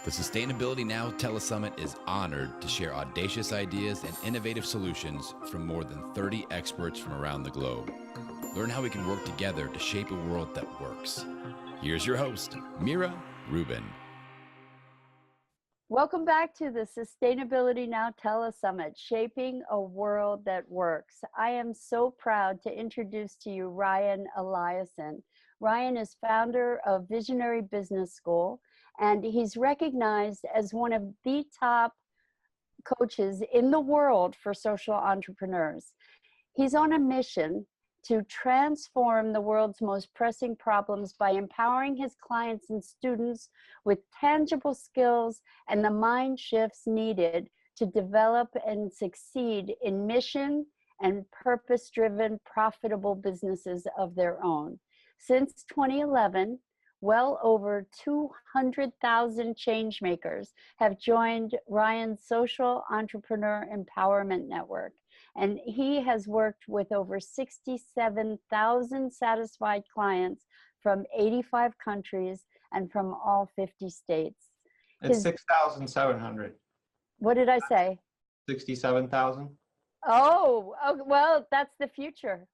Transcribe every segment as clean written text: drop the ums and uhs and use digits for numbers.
The Sustainability Now Telesummit is honored to share audacious ideas and innovative solutions from more than 30 experts from around the globe. Learn how we can work together to shape a world that works. Here's your host, Mira Rubin. Welcome back to the Sustainability Now Telesummit, Shaping a World That Works. I am so proud to introduce to you Ryan Eliason. Ryan is founder of Visionary Business School, and he's recognized as one of the top coaches in the world for social entrepreneurs. He's on a mission to transform the world's most pressing problems by empowering his clients and students with tangible skills and the mind shifts needed to develop and succeed in mission and purpose-driven, profitable businesses of their own. Since 2011, well over 200,000 changemakers have joined Ryan's Social Entrepreneur Empowerment Network, and he has worked with over 67,000 satisfied clients from 85 countries and from all 50 states. It's 6,700. What did I say? 67,000. Oh, well, that's the future.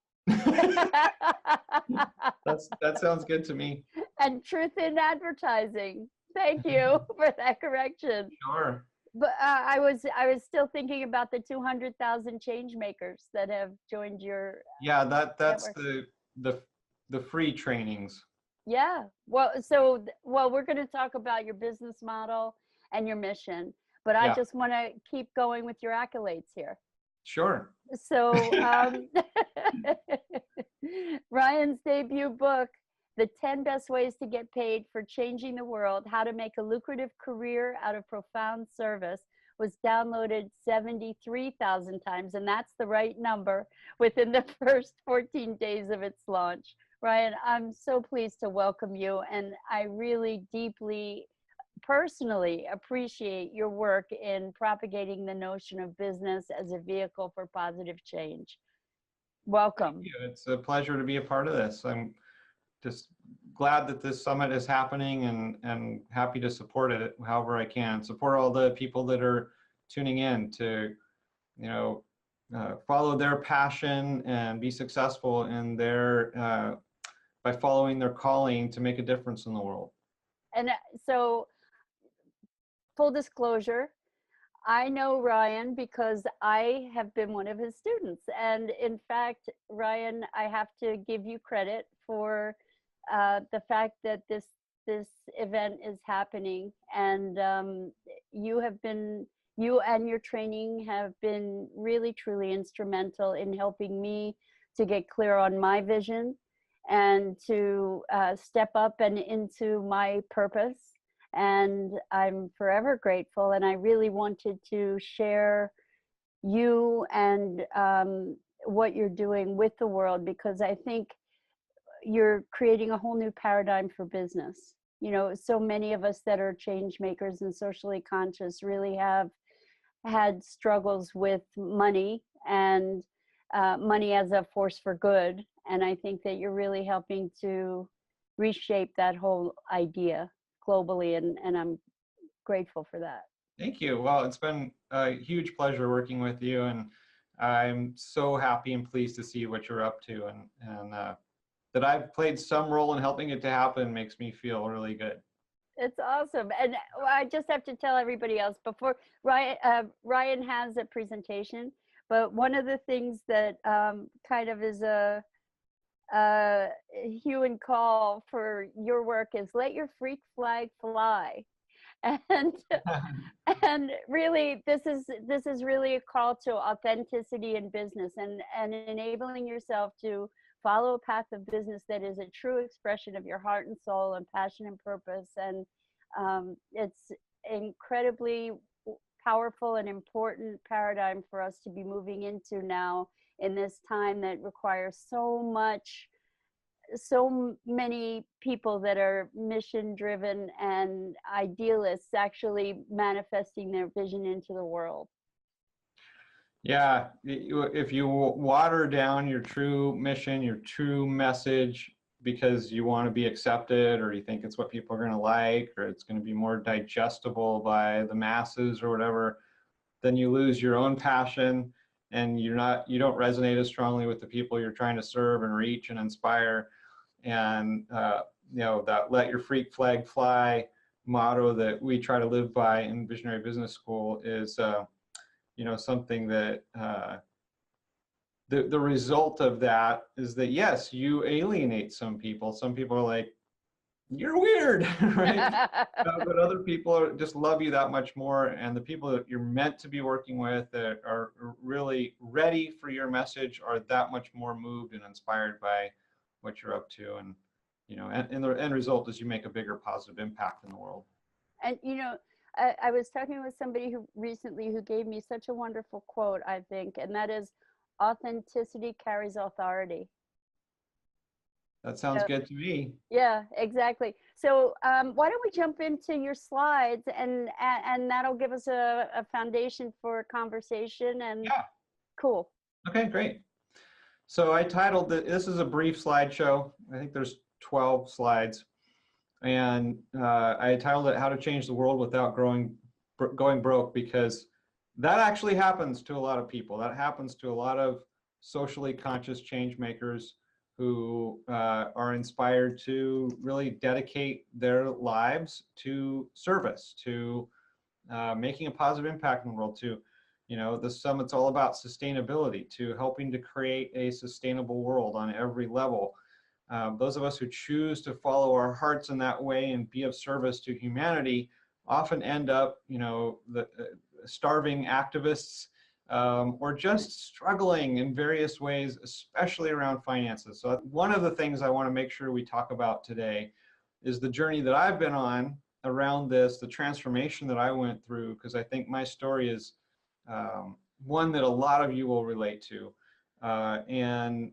That sounds good to me. And truth in advertising. Thank you for that correction. Sure. But I was still thinking about the 200,000 change makers that have joined your that's network. the free trainings. Yeah. Well, we're going to talk about your business model and your mission, but I just want to keep going with your accolades here. Sure. So Ryan's debut book, The 10 Best Ways to Get Paid for Changing the World, How to Make a Lucrative Career Out of Profound Service, was downloaded 73,000 times, and that's the right number, within the first 14 days of its launch. Ryan, I'm so pleased to welcome you, and I really deeply, personally appreciate your work in propagating the notion of business as a vehicle for positive change. Welcome. Thank you. It's a pleasure to be a part of this. I'm just glad that this summit is happening and happy to support it however I can. Support all the people that are tuning in to, follow their passion and be successful in their, by following their calling to make a difference in the world. And so, full disclosure, I know Ryan because I have been one of his students. And in fact, Ryan, I have to give you credit for the fact that this event is happening. And you and your training have been really, truly instrumental in helping me to get clear on my vision and to step up and into my purpose. And I'm forever grateful, and I really wanted to share you and what you're doing with the world, because I think you're creating a whole new paradigm for business. So many of us that are change makers and socially conscious really have had struggles with money and money as a force for good. And I think that you're really helping to reshape that whole idea globally, and I'm grateful for that. Thank you. Well, it's been a huge pleasure working with you, and I'm so happy and pleased to see what you're up to, and that I've played some role in helping it to happen makes me feel really good. It's awesome. And I just have to tell everybody else before Ryan has a presentation, but one of the things that kind of is a hue and call for your work is let your freak flag fly. And really this is really a call to authenticity in business and enabling yourself to follow a path of business that is a true expression of your heart and soul and passion and purpose. And it's incredibly powerful and important paradigm for us to be moving into now in this time that requires so many people that are mission driven and idealists actually manifesting their vision into the world. Yeah, if you water down your true mission, your true message, because you want to be accepted, or you think it's what people are going to like, or it's going to be more digestible by the masses or whatever, then you lose your own passion, and you don't resonate as strongly with the people you're trying to serve and reach and inspire. And that "let your freak flag fly" motto that we try to live by in Visionary Business School is something that the result of that is that, yes, you alienate some people. Some people are like, "You're weird," right? But other people just love you that much more, and the people that you're meant to be working with that are really ready for your message are that much more moved and inspired by what you're up to. And and the end result is you make a bigger positive impact in the world. And I was talking with somebody who recently who gave me such a wonderful quote, I think, and that is, authenticity carries authority. That sounds good to me. Yeah, exactly. So why don't we jump into your slides, and that'll give us a foundation for conversation. And Yeah. Cool. Okay, great. So I titled this is a brief slideshow. I think there's 12 slides. And I titled it "How to Change the World Without Going Broke," because that actually happens to a lot of people. That happens to a lot of socially conscious change makers who are inspired to really dedicate their lives to service, to making a positive impact in the world, to, the summit's all about sustainability, to helping to create a sustainable world on every level. Those of us who choose to follow our hearts in that way and be of service to humanity often end up, starving activists, or just struggling in various ways, especially around finances. So one of the things I want to make sure we talk about today is the journey that I've been on around this, the transformation that I went through, because I think my story is one that a lot of you will relate to. And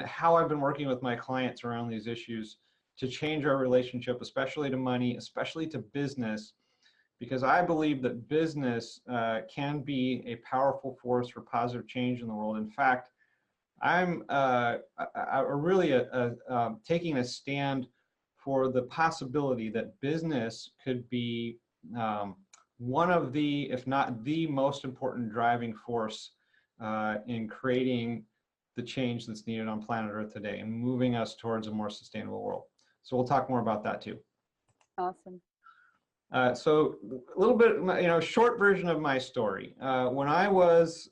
how I've been working with my clients around these issues to change our relationship, especially to money, especially to business, because I believe that business can be a powerful force for positive change in the world. In fact, I'm really taking a stand for the possibility that business could be one of the, if not the most important driving force in creating the change that's needed on planet Earth today and moving us towards a more sustainable world. So we'll talk more about that too. Awesome. So a little bit, short version of my story. When I was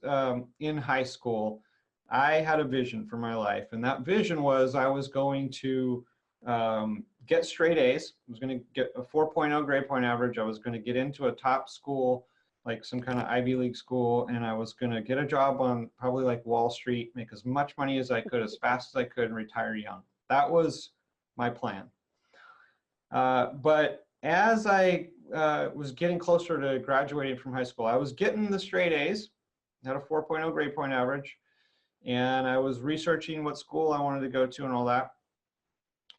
in high school, I had a vision for my life, and that vision was I was going to get straight A's. I was going to get a 4.0 grade point average. I was going to get into a top school, like some kind of Ivy League school, and I was going to get a job on probably like Wall Street, make as much money as I could, as fast as I could, and retire young. That was my plan. But as I was getting closer to graduating from high school, I was getting the straight A's, had a 4.0 grade point average, and I was researching what school I wanted to go to and all that.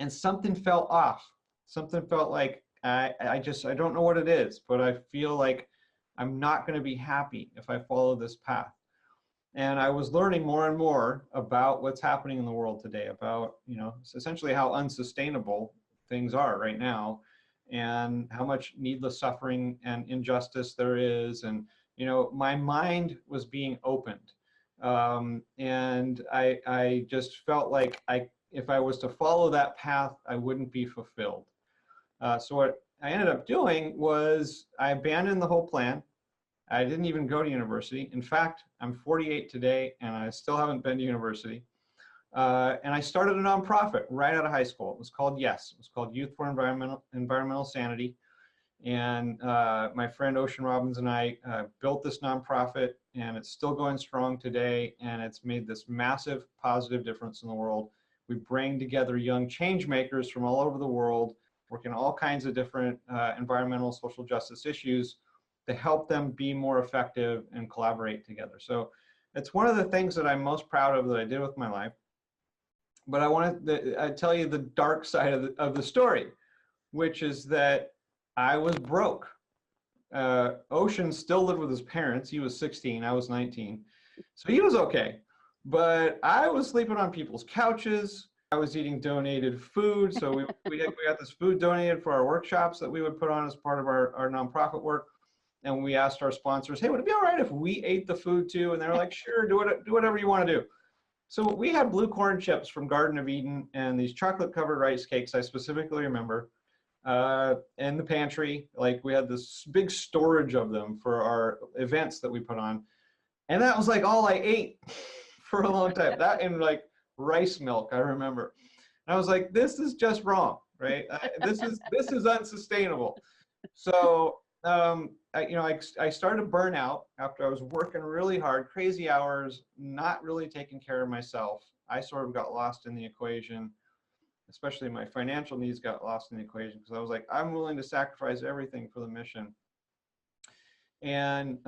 And something felt off. Something felt like I don't know what it is, but I feel like I'm not going to be happy if I follow this path. And I was learning more and more about what's happening in the world today, about, essentially how unsustainable things are right now, and how much needless suffering and injustice there is. And, my mind was being opened. And I just felt like if I was to follow that path, I wouldn't be fulfilled. So what I ended up doing was I abandoned the whole plan. I didn't even go to university. In fact, I'm 48 today, and I still haven't been to university. And I started a nonprofit right out of high school. It was called YES. It was called Youth for Environmental Sanity. And my friend Ocean Robbins and I built this nonprofit, and it's still going strong today, and it's made this massive positive difference in the world. We bring together young change makers from all over the world, working on all kinds of different environmental, social justice issues to help them be more effective and collaborate together. So it's one of the things that I'm most proud of that I did with my life. But I want to tell you the dark side of the story, which is that I was broke. Ocean still lived with his parents. He was 16, I was 19. So he was okay. But I was sleeping on people's couches. I was eating donated food. So we got this food donated for our workshops that we would put on as part of our nonprofit work. And we asked our sponsors, hey, would it be all right if we ate the food too? And they're like, sure, do whatever you want to do. So we had blue corn chips from Garden of Eden and these chocolate covered rice cakes, I specifically remember, in the pantry. Like we had this big storage of them for our events that we put on. And that was like all I ate for a long time. That and like rice milk, I remember. And I was like, this is just wrong, right? This is unsustainable. So I started to burn out after I was working really hard, crazy hours, not really taking care of myself. I sort of got lost in the equation, especially my financial needs got lost in the equation because I was like, I'm willing to sacrifice everything for the mission. And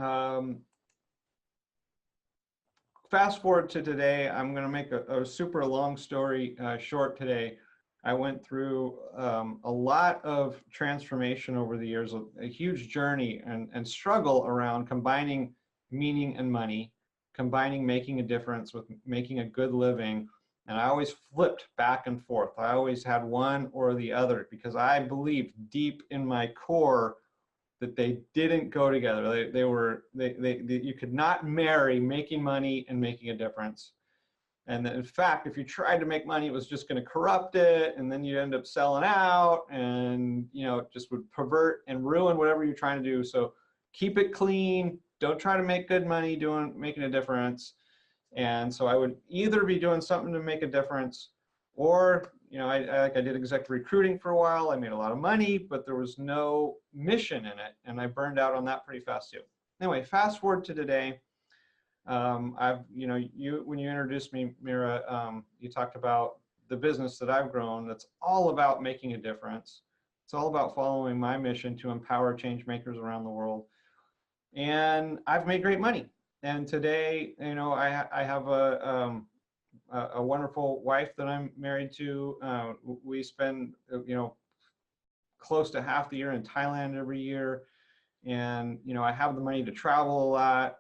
fast forward to today, I'm going to make a super long story short today. I went through a lot of transformation over the years, a huge journey and struggle around combining meaning and money, combining making a difference with making a good living. And I always flipped back and forth. I always had one or the other because I believed deep in my core that they didn't go together. You could not marry making money and making a difference. And in fact, if you tried to make money, it was just going to corrupt it. And then you end up selling out and, it just would pervert and ruin whatever you're trying to do. So keep it clean. Don't try to make good money making a difference. And so I would either be doing something to make a difference or, I did executive recruiting for a while. I made a lot of money, but there was no mission in it. And I burned out on that pretty fast too. Anyway, fast forward to today. When you introduced me, Mira, you talked about the business that I've grown. That's all about making a difference. It's all about following my mission to empower change makers around the world. And I've made great money. And today, I have a wonderful wife that I'm married to. We spend, close to half the year in Thailand every year. And, I have the money to travel a lot.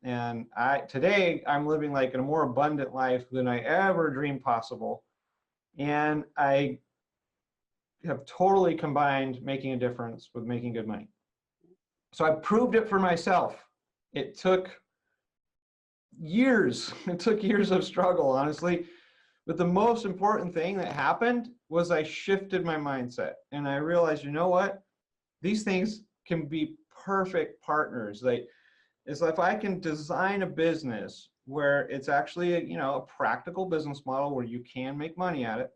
And today I'm living like in a more abundant life than I ever dreamed possible. And I have totally combined making a difference with making good money. So I proved it for myself. It took years. It took years of struggle, honestly. But the most important thing that happened was I shifted my mindset and I realized, you know what? These things can be perfect partners. It's like if I can design a business where it's actually a practical business model where you can make money at it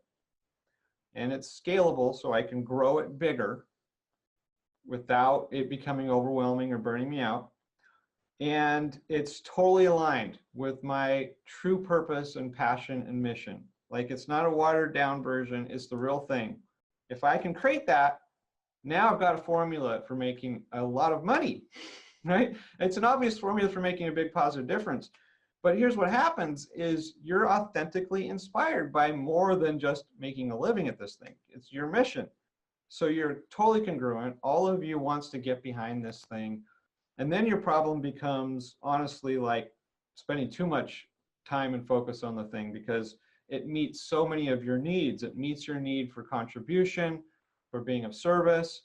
and it's scalable so I can grow it bigger without it becoming overwhelming or burning me out. And it's totally aligned with my true purpose and passion and mission. Like it's not a watered down version, it's the real thing. If I can create that, now I've got a formula for making a lot of money, right? It's an obvious formula for making a big positive difference. But here's what happens is you're authentically inspired by more than just making a living at this thing. It's your mission. So you're totally congruent. All of you wants to get behind this thing. And then your problem becomes honestly like spending too much time and focus on the thing because it meets so many of your needs. It meets your need for contribution, for being of service,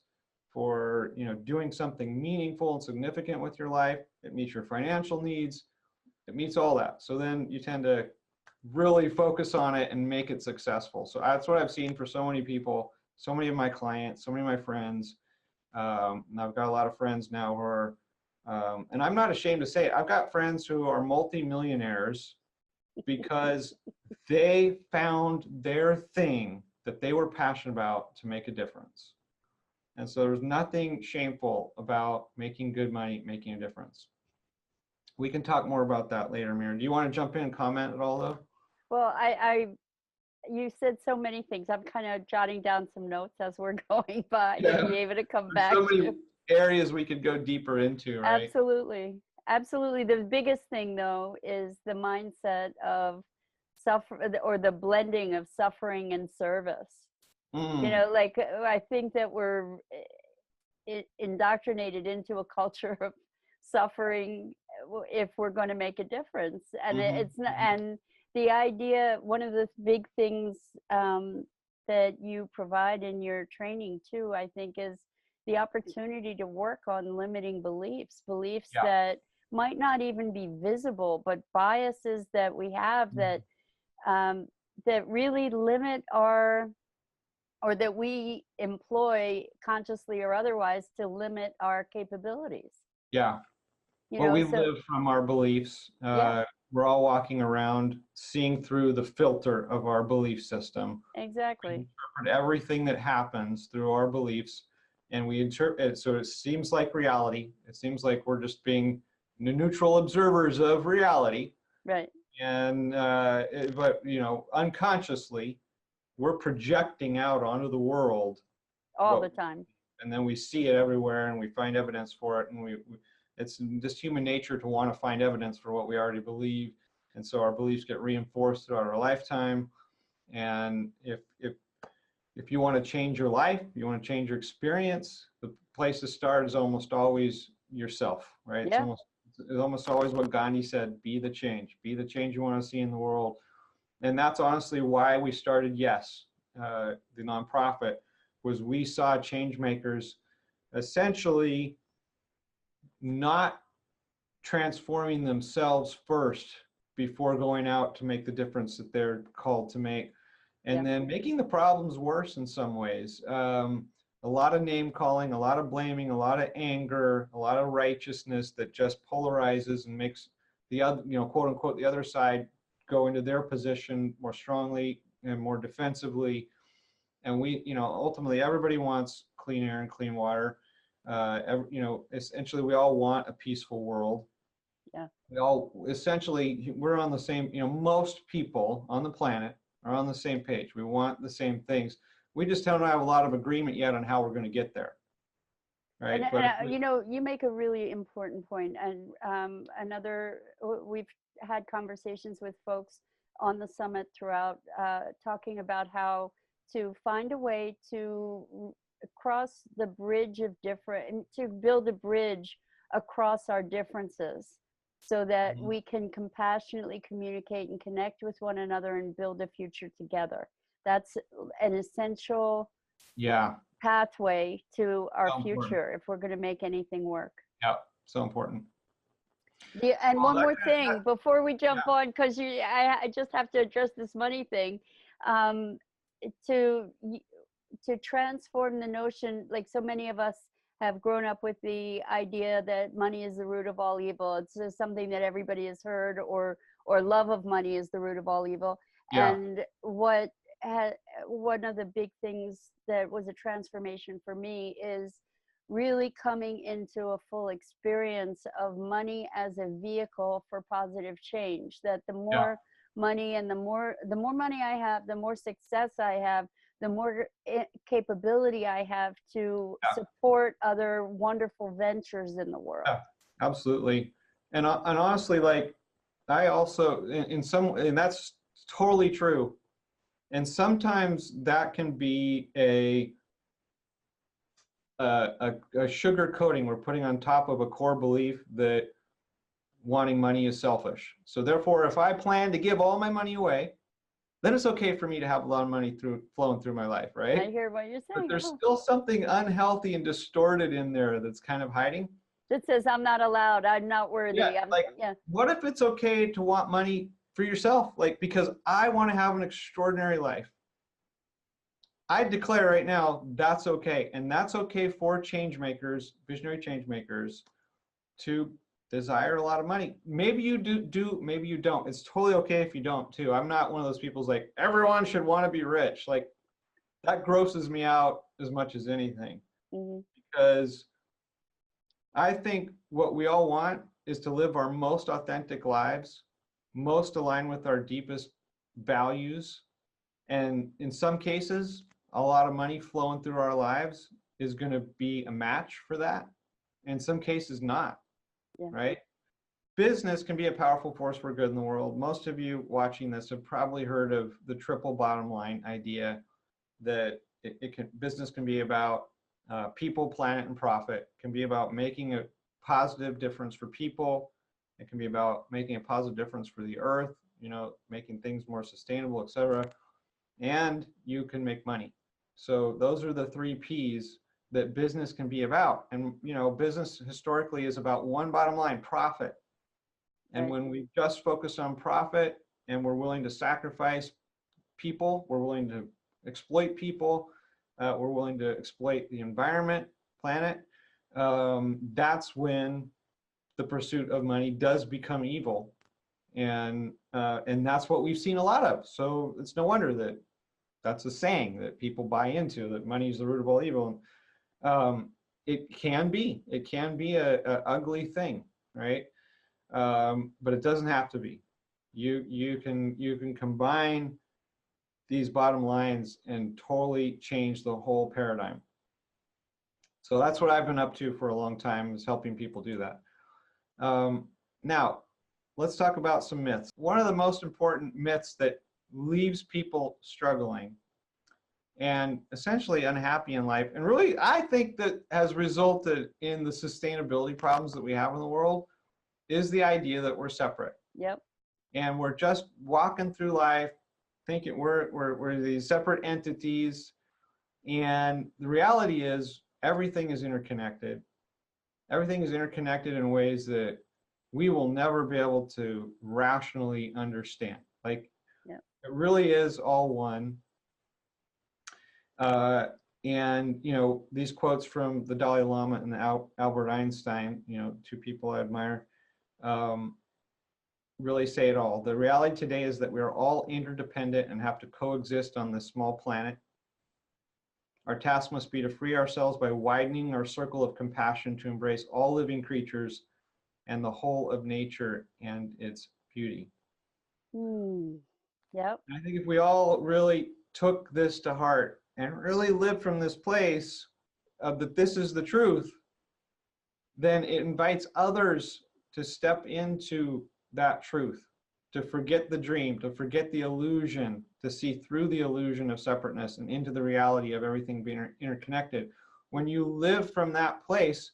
for doing something meaningful and significant with your life. It meets your financial needs. It meets all that. So then you tend to really focus on it and make it successful. So that's what I've seen for so many people, so many of my clients, so many of my friends. And I've got a lot of friends now who are, and I'm not ashamed to say it, I've got friends who are multimillionaires because they found their thing that they were passionate about to make a difference. And so there's nothing shameful about making good money, making a difference. We can talk more about that later, Mira. Do you want to jump in and comment at all, though? Well, you said so many things. I'm kind of jotting down some notes as we're going by to be able to come back so many to. Areas we could go deeper into, right? Absolutely. Absolutely. The biggest thing, though, is the mindset of or the blending of suffering and service. Like I think that we're indoctrinated into a culture of suffering if we're going to make a difference. And it's not, and the idea, one of the big things that you provide in your training too, I think, is the opportunity to work on limiting beliefs, beliefs Yeah. that might not even be visible, but biases that we have that that really limit our, or that we employ consciously or otherwise to limit our capabilities. Yeah. You Well, know, we so live from our beliefs. yeah, We're all walking around seeing through the filter of our belief system. We exactly. interpret everything that happens through our beliefs, and we interpret it so it seems like reality. It seems like we're just being neutral observers of reality. Right. And but you know, unconsciously, we're projecting out onto the world All the what, time. and then we see it everywhere, and we find evidence for it, and it's just human nature to want to find evidence for what we already believe, and so our beliefs get reinforced throughout our lifetime. And if you want to change your life, you want to change your experience, the place to start is almost always yourself, right? Yeah. It's almost always what Gandhi said: be the change you want to see in the world. And that's honestly why we started Yes, the nonprofit, was we saw change makers essentially not transforming themselves first before going out to make the difference that they're called to make, and Yeah. then making the problems worse in some ways. A lot of name calling, a lot of blaming, a lot of anger, a lot of righteousness that just polarizes and makes the other, you know, quote unquote, the other side go into their position more strongly and more defensively. And we, you know, ultimately everybody wants clean air and clean water. You know, essentially we all want a peaceful world. Yeah. We all essentially, we're on the same, you know, most people on the planet are on the same page. We want the same things. We just don't have a lot of agreement yet on how we're going to get there. Right. And, But you know, you make a really important point. And we've had conversations with folks on the summit throughout, talking about how to find a way to cross the bridge of different, to build a bridge across our differences so that we can compassionately communicate and connect with one another and build a future together. That's an essential yeah, pathway to our so important. future if we're going to make anything work. Yeah, so important. And Well, one more thing before we jump yeah. on, because I just have to address this money thing. Um, to transform the notion, like so many of us have grown up with the idea that money is the root of all evil. It's just something that everybody has heard, or love of money is the root of all evil. Yeah. And one of the big things that was a transformation for me is really coming into a full experience of money as a vehicle for positive change. That the more money and the more money I have, the more success I have, the more capability I have to support other wonderful ventures in the world. Yeah, absolutely. And honestly, like, I also, in some, and that's totally true. And sometimes that can be a sugar coating we're putting on top of a core belief that wanting money is selfish. So therefore, if I plan to give all my money away, then it's okay for me to have a lot of money flowing through my life, right? I hear what you're saying. But there's still something unhealthy and distorted in there that's kind of hiding. That says I'm not allowed, I'm not worthy. Yeah, what if it's okay to want money for yourself? Like, because I want to have an extraordinary life. I declare right now that's okay, and that's okay for change makers, visionary change makers, to desire a lot of money. Maybe you do, maybe you don't. It's totally okay if you don't too. I'm not one of those people who's like, everyone should want to be rich. Like, that grosses me out as much as anything. Because I think what we all want is to live our most authentic lives, most aligned with our deepest values. And in some cases, a lot of money flowing through our lives is going to be a match for that. In some cases, not. Right? Business can be a powerful force for good in the world. Most of you watching this have probably heard of the triple bottom line idea, that business can be about people, planet, and profit. It can be about making a positive difference for people. It can be about making a positive difference for the earth, you know, making things more sustainable, etc. And you can make money. So those are the 3 P's that business can be about. And, you know, business historically is about one bottom line, profit. And Right. when we just focus on profit and we're willing to sacrifice people, we're willing to exploit people, we're willing to exploit the environment, planet, that's when the pursuit of money does become evil. And that's what we've seen a lot of. So it's no wonder that that's a saying that people buy into, that money is the root of all evil. It can be a ugly thing, right? But it doesn't have to be. You can combine these bottom lines and totally change the whole paradigm. So that's what I've been up to for a long time, is helping people do that. Now, let's talk about some myths. One of the most important myths that leaves people struggling and essentially unhappy in life, and really I think that has resulted in the sustainability problems that we have in the world, is the idea that we're separate. Yep. And we're just walking through life thinking we're these separate entities. And the reality is everything is interconnected. Everything is interconnected in ways that we will never be able to rationally understand. Like, yep. It really is all one. And, you know, these quotes from the Dalai Lama and Albert Einstein, you know, 2 people I admire, really say it all. The reality today is that we are all interdependent and have to coexist on this small planet. Our task must be to free ourselves by widening our circle of compassion to embrace all living creatures and the whole of nature and its beauty. Yep. I think if we all really took this to heart and really lived from this place of that this is the truth, then it invites others to step into that truth, to forget the dream, to forget the illusion, to see through the illusion of separateness and into the reality of everything being interconnected. When you live from that place,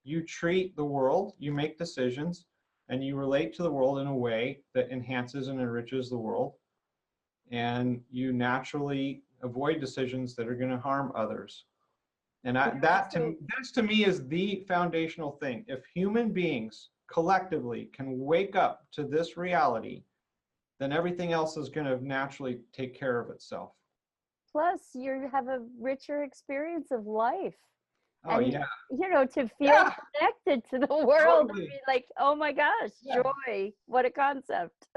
you treat the world, you make decisions, and you relate to the world in a way that enhances and enriches the world. And you naturally avoid decisions that are going to harm others. And that to me is the foundational thing. If human beings collectively can wake up to this reality, then everything else is going to naturally take care of itself. Plus, you have a richer experience of life. Oh, and, yeah. you know, to feel connected to the world, Totally. and be like, oh my gosh, joy, what a concept.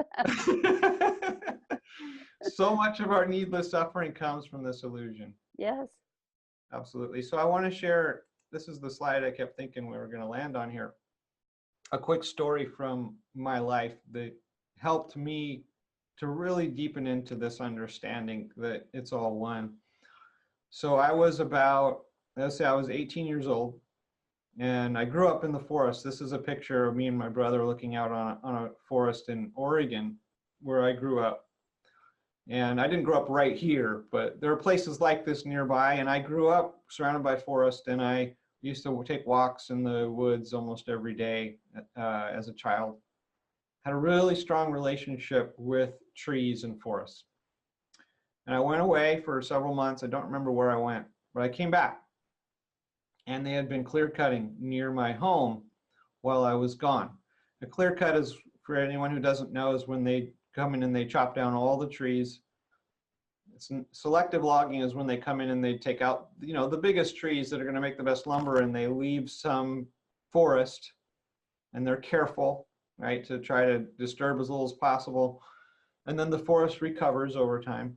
So much of our needless suffering comes from this illusion. Yes. Absolutely. So I want to share, this is the slide I kept thinking we were going to land on here. A quick story from my life that helped me to really deepen into this understanding that it's all one. So I was about, let's say I was 18 years old, and I grew up in the forest. This is a picture of me and my brother looking out on a forest in Oregon where I grew up. And I didn't grow up right here, but there are places like this nearby. And I grew up surrounded by forest, and I used to take walks in the woods almost every day as a child. Had a really strong relationship with trees and forests. And I went away for several months. I don't remember where I went, but I came back. And they had been clear cutting near my home while I was gone. A clear cut is, for anyone who doesn't know, is when they come in and they chop down all the trees. Selective logging is when they come in and they take out, you know, the biggest trees that are going to make the best lumber, and they leave some forest, and they're careful, right, to try to disturb as little as possible. And then the forest recovers over time.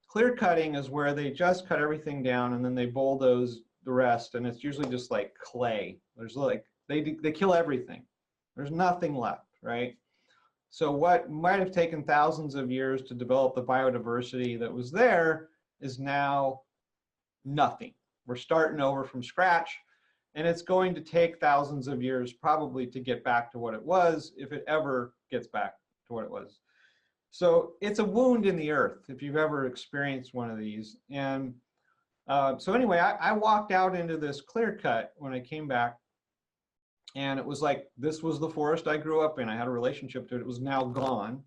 Clear cutting is where they just cut everything down and then they bulldoze the rest, and it's usually just like clay. There's like, they kill everything. There's nothing left, right? So what might have taken thousands of years to develop the biodiversity that was there is now nothing. We're starting over from scratch, and it's going to take thousands of years probably to get back to what it was, if it ever gets back to what it was. So it's a wound in the earth if you've ever experienced one of these. And so anyway, I walked out into this clear cut when I came back. And it was like, this was the forest I grew up in. I had a relationship to it. It was now gone.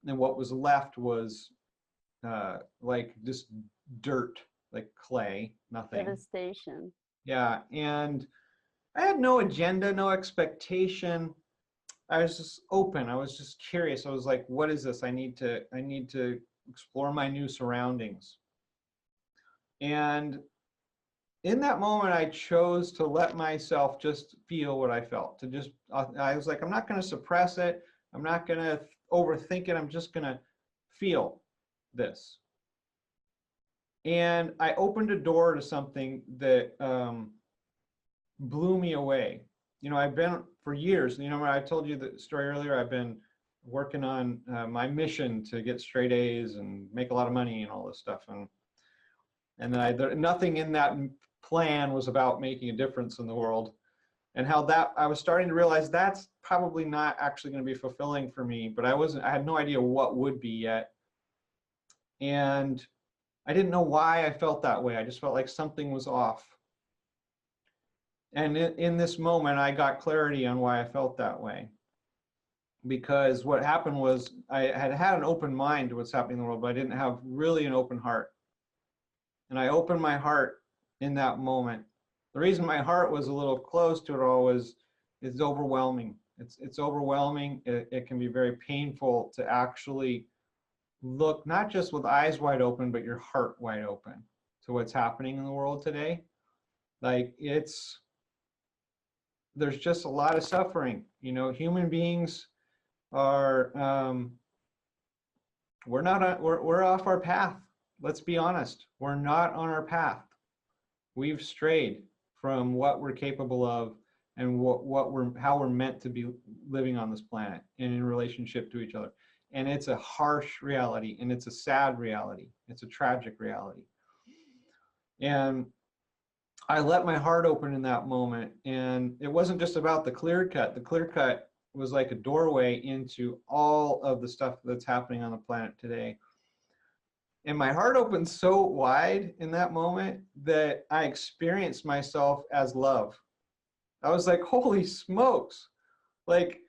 and what was left was like just dirt, like clay, nothing. Devastation. Yeah, and I had no agenda, no expectation. I was just open. I was just curious. I was like, what is this? I need to explore my new surroundings. And in that moment, I chose to let myself just feel what I felt. To just, I was like, I'm not going to suppress it. I'm not going to overthink it. I'm just going to feel this. And I opened a door to something that blew me away. You know, I've been for years, you know, when I told you the story earlier, I've been working on my mission to get straight A's and make a lot of money and all this stuff. And then nothing in that plan was about making a difference in the world. And how that, I was starting to realize that's probably not actually going to be fulfilling for me, but I had no idea what would be yet. And I didn't know why I felt that way. I just felt like something was off. And in this moment, I got clarity on why I felt that way. Because what happened was I had an open mind to what's happening in the world, but I didn't have really an open heart. And I opened my heart in that moment. The reason my heart was a little closed to it all was it's overwhelming. It's overwhelming. It can be very painful to actually look, not just with eyes wide open, but your heart wide open to what's happening in the world today. Like there's just a lot of suffering. You know, human beings are, we're off our path. Let's be honest. We're not on our path. We've strayed from what we're capable of and how we're meant to be living on this planet and in relationship to each other. And it's a harsh reality, and it's a sad reality. It's a tragic reality. And I let my heart open in that moment, and it wasn't just about the clear cut. The clear cut was like a doorway into all of the stuff that's happening on the planet today. And my heart opened so wide in that moment that I experienced myself as love. I was like, holy smokes. Like,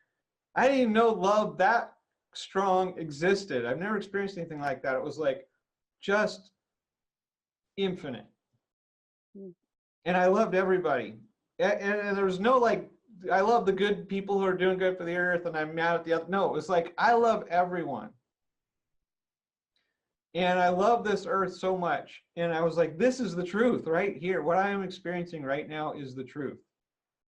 I didn't even know love that strong existed. I've never experienced anything like that. It was like just infinite. And I loved everybody. And there was no like, I love the good people who are doing good for the earth and I'm mad at the other. No, it was like, I love everyone. And I love this earth so much. And I was like, this is the truth right here. What I am experiencing right now is the truth.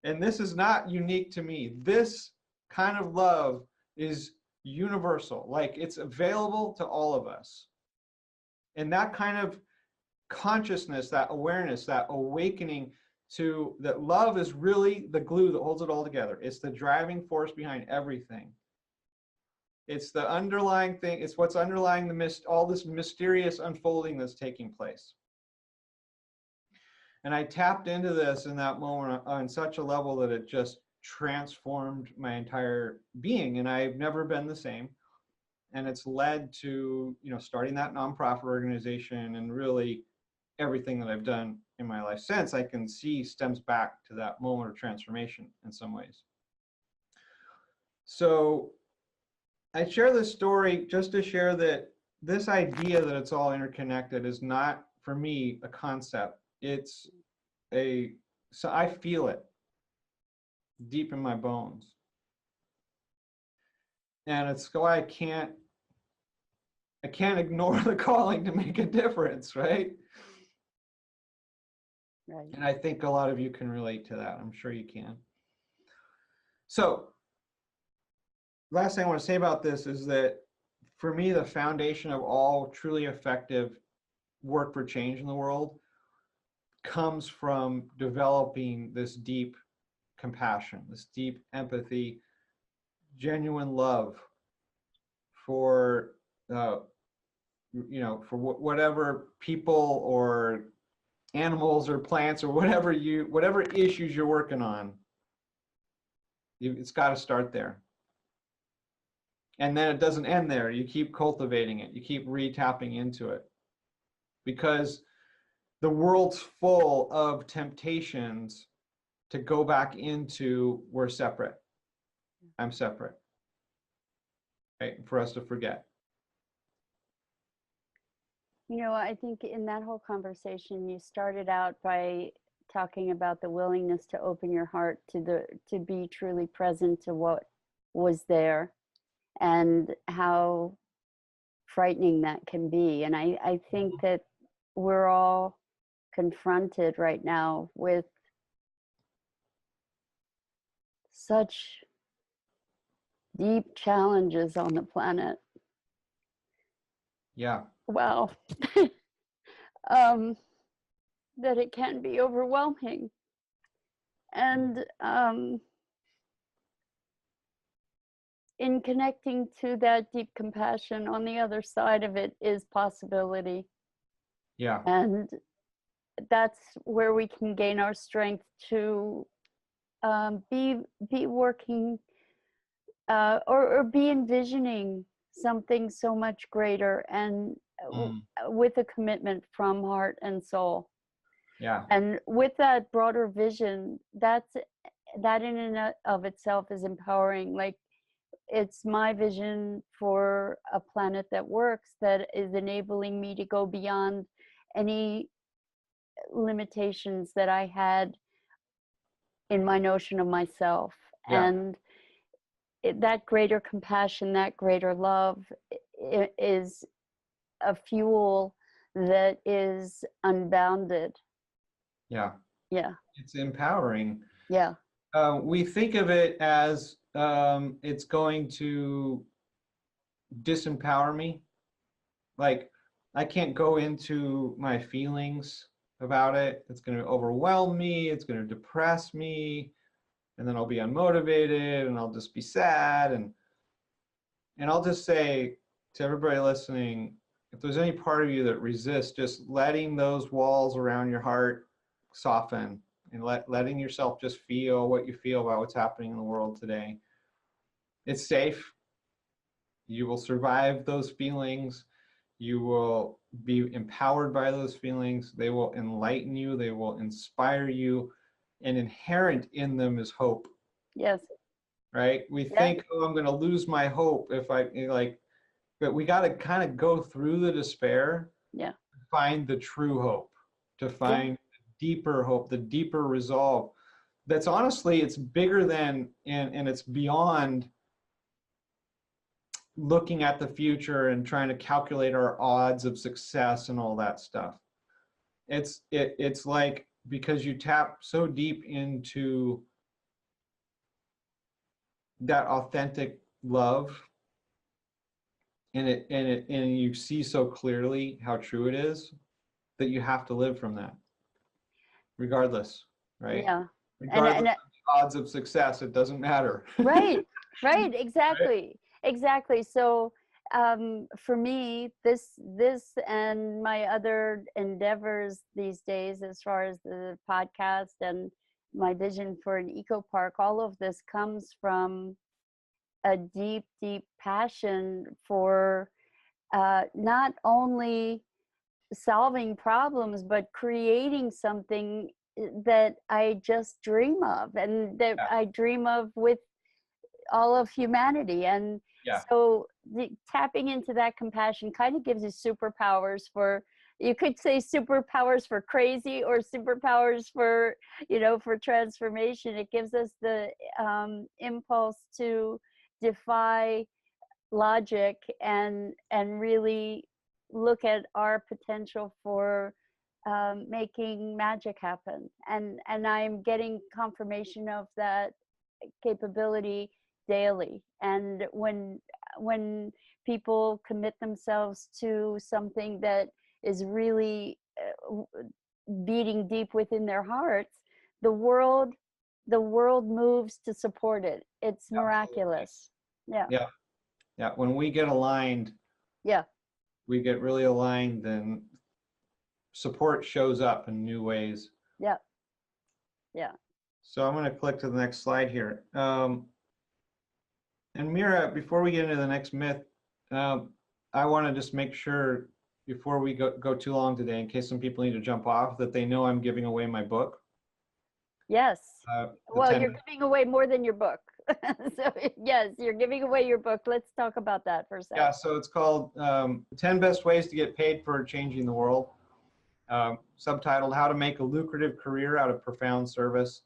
And this is not unique to me. This kind of love is universal. Like, it's available to all of us. And that kind of consciousness, that awareness, that awakening to that love is really the glue that holds it all together. It's the driving force behind everything. It's the underlying thing. It's what's underlying all this mysterious unfolding that's taking place. And I tapped into this in that moment on such a level that it just transformed my entire being. And I've never been the same. And it's led to, you know, starting that nonprofit organization, and really everything that I've done in my life since, I can see stems back to that moment of transformation in some ways. So I share this story just to share that this idea that it's all interconnected is not, for me, a concept. So I feel it deep in my bones. And it's why I can't ignore the calling to make a difference, right? Right. And I think a lot of you can relate to that. I'm sure you can. So last thing I want to say about this is that for me, the foundation of all truly effective work for change in the world comes from developing this deep compassion, this deep empathy, genuine love for, you know, for whatever people or animals or plants or whatever issues you're working on. It's got to start there. And then it doesn't end there. You keep cultivating it. You keep re-tapping into it. Because the world's full of temptations to go back into, we're separate. I'm separate. Right? For us to forget. I think in that whole conversation, you started out by talking about the willingness to open your heart to be truly present to what was there, and how frightening that can be. And I think that we're all confronted right now with such deep challenges on the planet. Yeah. Wow. That it can be overwhelming. And in connecting to that deep compassion, on the other side of it is possibility. Yeah. And that's where we can gain our strength to be working or be envisioning something so much greater, and with a commitment from heart and soul. Yeah. And with that broader vision, that in and of itself is empowering. Like, it's my vision for a planet that works, that is enabling me to go beyond any limitations that I had in my notion of myself. Yeah. And that greater compassion, that greater love is a fuel that is unbounded. Yeah. Yeah. It's empowering. Yeah. We think of it as it's going to disempower me. Like, I can't go into my feelings about it. It's going to overwhelm me. It's going to depress me. And then I'll be unmotivated, and I'll just be sad. And I'll just say to everybody listening, if there's any part of you that resists, just letting those walls around your heart soften, and letting yourself just feel what you feel about what's happening in the world today. It's safe. You will survive those feelings. You will be empowered by those feelings. They will enlighten you. They will inspire you. And inherent in them is hope. Yes. Right? We think, oh, I'm going to lose my hope if I but we got to kind of go through the despair. Yeah. To find the true hope, to find deeper hope, the deeper resolve. That's honestly, it's bigger than, and it's beyond looking at the future and trying to calculate our odds of success and all that stuff. It's like, because you tap so deep into that authentic love, and you see so clearly how true it is, that you have to live from that, regardless, right? Yeah. Regardless of the odds of success, it doesn't matter. Right. Exactly. Right? Exactly. So for me, this and my other endeavors these days, as far as the podcast and my vision for an eco park, all of this comes from a deep, deep passion for not only solving problems, but creating something that I just dream of, and that I dream of with all of humanity. And so tapping into that compassion kind of gives you superpowers for, you could say superpowers for crazy, or superpowers for, for transformation. It gives us the impulse to defy logic and really look at our potential for making magic happen. And I'm getting confirmation of that capability daily. And when people commit themselves to something that is really beating deep within their hearts, the world moves to support it. It's miraculous. Yeah. When we get aligned, we get really aligned, then support shows up in new ways. Yeah. So I'm going to click to the next slide here. And Mira, before we get into the next myth, I want to just make sure, before we go too long today, in case some people need to jump off, that they know I'm giving away my book. Yes. The Well, 10 you're giving away more than your book. So yes, you're giving away your book. Let's talk about that for a second. Yeah, so it's called 10 Best Ways to Get Paid for Changing the World, subtitled How to Make a Lucrative Career Out of Profound Service.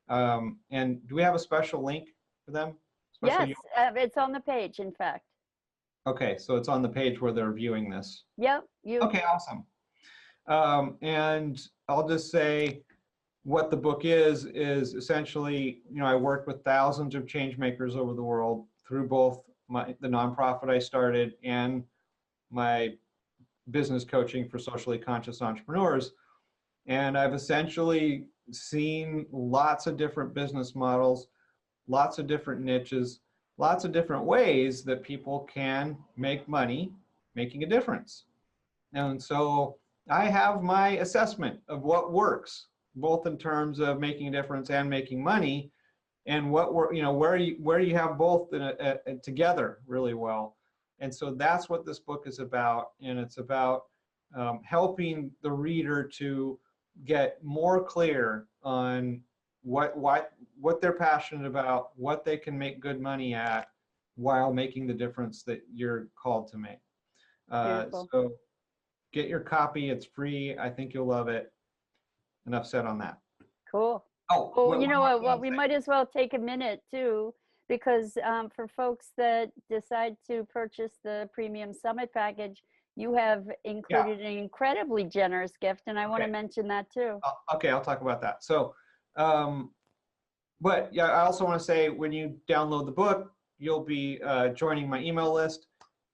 And do we have a special link for them? Yes, it's on the page, in fact. Okay, so it's on the page where they're viewing this. Yep. Okay, awesome. And I'll just say what the book is essentially, I worked with thousands of change makers over the world through both the nonprofit I started and my business coaching for socially conscious entrepreneurs. And I've essentially seen lots of different business models, lots of different niches, lots of different ways that people can make money making a difference. And so I have my assessment of what works, both in terms of making a difference and making money, and what where you have both together really well. And so that's what this book is about, and it's about helping the reader to get more clear on what they're passionate about, what they can make good money at, while making the difference that you're called to make. So get your copy. It's free. I think you'll love it. Enough said on that. Cool. Oh, well, you know what? Well, we might as well take a minute too, because for folks that decide to purchase the Premium Summit package, you have included an incredibly generous gift, and I want to mention that too. Okay, I'll talk about that. So, but yeah, I also want to say when you download the book, you'll be joining my email list.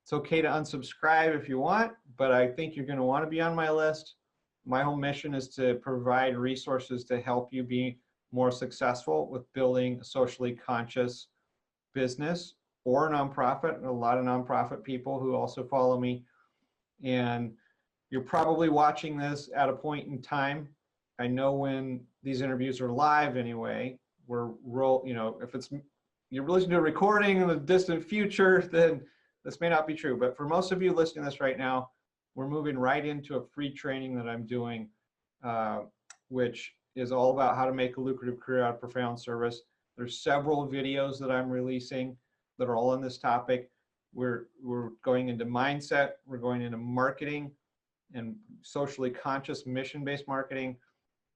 It's okay to unsubscribe if you want, but I think you're going to want to be on my list. My whole mission is to provide resources to help you be more successful with building a socially conscious business or a nonprofit, and a lot of nonprofit people who also follow me. And you're probably watching this at a point in time. I know when these interviews are live anyway, if you're listening to a recording in the distant future, then this may not be true. But for most of you listening to this right now, we're moving right into a free training that I'm doing, which is all about how to make a lucrative career out of profound service. There's several videos that I'm releasing that are all on this topic. We're going into mindset, we're going into marketing and socially conscious mission-based marketing,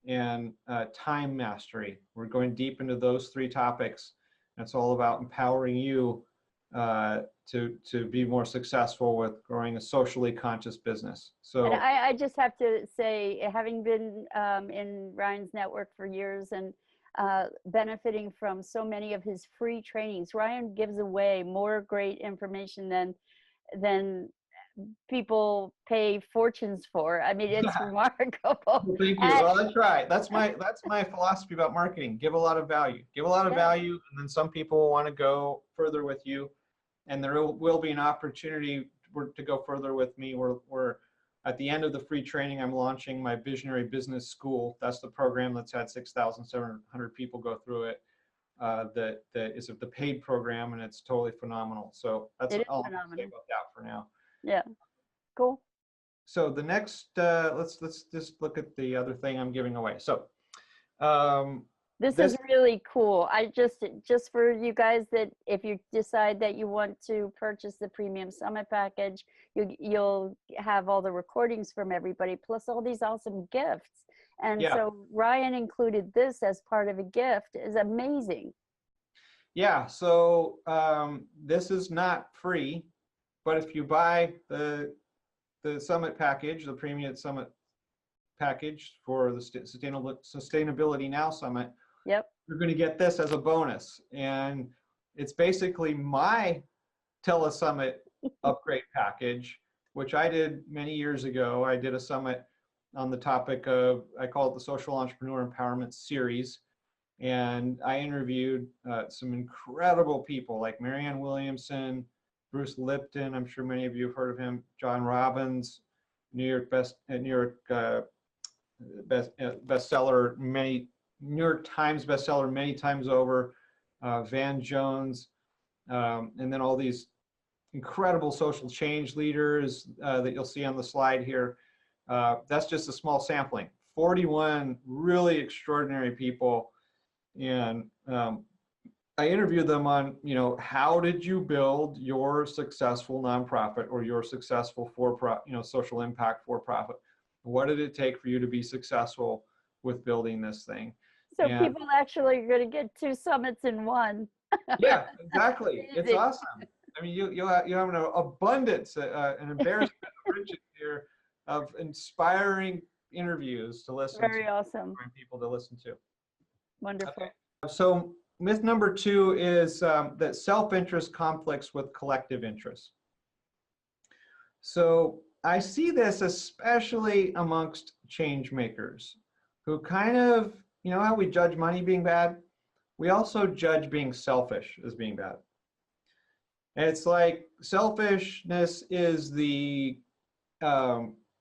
and time mastery. We're going deep into those three topics. It's all about empowering you to be more successful with growing a socially conscious business. So, and I just have to say, having been in Ryan's network for years and benefiting from so many of his free trainings, Ryan gives away more great information than people pay fortunes for. I mean, it's remarkable. Well, thank you. Well, that's right. That's my philosophy about marketing. Give a lot of value. Give a lot of value, and then some people will want to go further with you, and there will be an opportunity to go further with me. We're at the end of the free training. I'm launching my Visionary Business School. That's the program that's had 6,700 people go through it. That is the paid program, and it's totally phenomenal. So that's all I'm going to say about that for now. Yeah, cool. So the next, let's just look at the other thing I'm giving away. So this is really cool. I just for you guys, that if you decide that you want to purchase the Premium Summit package, you'll have all the recordings from everybody, plus all these awesome gifts. And so Ryan included this as part of a gift. Is amazing. Yeah. So this is not free. But if you buy the Summit package, the Premium Summit package for the Sustainability Now Summit, you're going to get this as a bonus. And it's basically my Telesummit upgrade package, which I did many years ago. I did a summit on the topic of, I call it the Social Entrepreneur Empowerment Series. And I interviewed some incredible people like Marianne Williamson, Bruce Lipton, I'm sure many of you have heard of him, John Robbins, New York bestseller, New York Times bestseller many times over, Van Jones, and then all these incredible social change leaders that you'll see on the slide here. That's just a small sampling. 41 really extraordinary people and I interviewed them on, how did you build your successful nonprofit or your successful social impact for-profit? What did it take for you to be successful with building this thing? So And people actually are going to get 2 summits in one. yeah, exactly. It's Amazing. awesome. I mean, you have an abundance, an embarrassment of riches here of inspiring interviews to listen to, Very awesome. and people to listen to. Wonderful. Okay. So myth number 2 is that self-interest conflicts with collective interest. So I see this especially amongst change makers who kind of, how we judge money being bad? We also judge being selfish as being bad. And it's like selfishness is the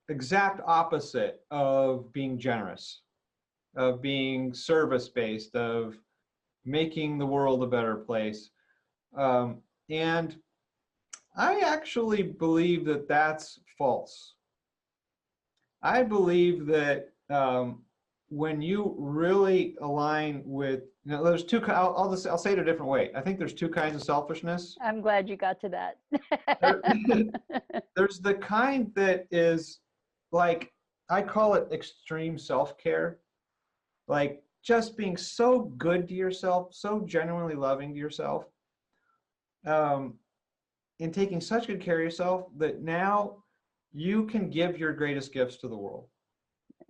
exact opposite of being generous, of being service-based, of making the world a better place. And I actually believe that that's false. I believe that when you really align with, there's two, I'll say it a different way. I think there's 2 kinds of selfishness. I'm glad you got to that. There's the kind that is like, I call it extreme self-care. Like just being so good to yourself, so genuinely loving to yourself, and taking such good care of yourself that now you can give your greatest gifts to the world.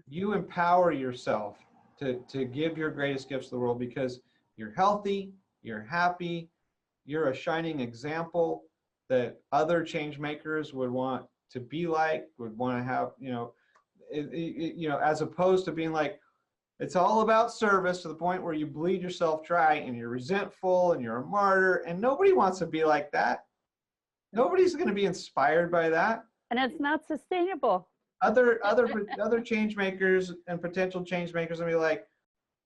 You empower yourself to give your greatest gifts to the world because you're healthy, you're happy, you're a shining example that other change makers would want to be like, would want to have, as opposed to being like, it's all about service to the point where you bleed yourself dry and you're resentful and you're a martyr, and nobody wants to be like that. Nobody's going to be inspired by that. And it's not sustainable. Other change makers and potential change makers will be like,